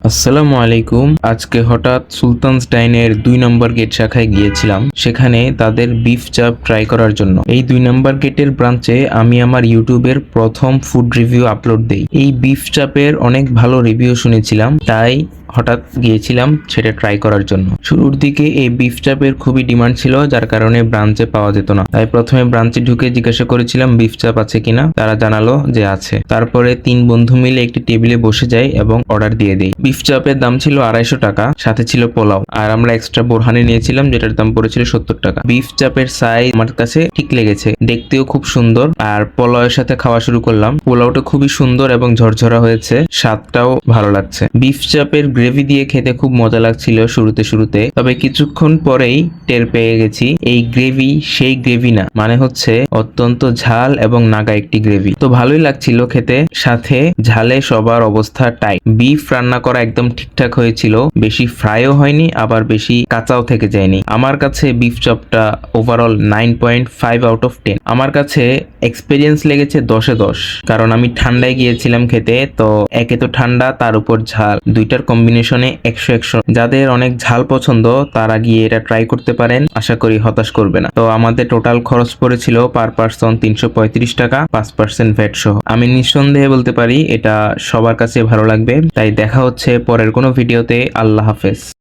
আসসালামু আলাইকুম। আজকে হঠাৎ সুলতানস ডাইনের ২ নম্বর গেট শাখায় গিয়েছিলাম, সেখানে তাদের বিফ চাপ ট্রাই করার জন্য। এই ২ নম্বর গেটের ব্রাঞ্চে আমি আমার ইউটিউবের প্রথম ফুড রিভিউ আপলোড দেই। এই বিফ চাপের অনেক ভালো রিভিউ শুনেছিলাম, তাই হঠাৎ গিয়েছিলাম সেটা ট্রাই করার জন্য। শুরুর দিকে এই বিফ চাপের খুবই ডিমান্ড ছিল, যার কারণে ব্রাঞ্চে পাওয়া যেত না। তাই প্রথমে ব্রাঞ্চে ঢুকে জিজ্ঞাসা করেছিলাম বিফ চাপ আছে কিনা, তারা জানালো যে আছে। তারপরে ৩ বন্ধু মিলে একটি টেবিলে বসে যাই এবং অর্ডার দিয়ে দিই। বিফ চাপের দাম ছিল ২৫০ টাকা, সাথে ছিল পোলাও, আর আমরা এক্সট্রা বোরহানি নিয়েছিলাম যেটার দাম পড়েছিল ৭০ টাকা। বিফ চাপের সাইজ আমার কাছে ঠিক লেগেছে, দেখতেও খুব সুন্দর। আর পোলাওয়ের সাথে খাওয়া শুরু করলাম। পোলাওটা খুবই সুন্দর এবং ঝরঝরা হয়েছে, স্বাদটাও ভালো লাগছে। বিফ চাপের গ্রেভি দিয়ে খেতে খুব মজা লাগছিল শুরুতে, তবে কিছুক্ষণ পরেই টের পেয়ে গেছি এই গ্রেভি সেই গ্রেভি না, মানে হচ্ছে অত্যন্ত ঝাল এবং নাগা একটি গ্রেভি। তো ভালোই লাগছিল খেতে, সাথে ঝালে সবার অবস্থা টাইট। বিফ রান্না করা একদম ঠিকঠাক হয়েছিল, বেশি ফ্রাইও হয়নি আবার বেশি কাঁচাও থেকে যায়নি। আমার কাছে বিফ চপটা ওভারঅল 9.5 আউট অফ 10। আমার কাছে এক্সপিরিয়েন্স লেগেছে 10-এ 10, কারণ আমি ঠান্ডায় গিয়েছিলাম খেতে, তো একে তো ঠান্ডা তার উপর ঝাল, দুইটার কম্বিনেশনে 100-100। যাদের অনেক ঝাল পছন্দ তারা গিয়ে এটা ট্রাই করতে পারেন, আশা করি হতাশ করবে না। তো আমাদের টোটাল খরচ পড়েছিল পার পার্সন ৩৩৫ টাকা, 5% ভ্যাট সহ। আমি নিঃসন্দেহে বলতে পারি এটা সবার কাছে ভালো লাগবে। তাই দেখা হচ্ছে পরের কোনো ভিডিওতে। আল্লাহ হাফেজ।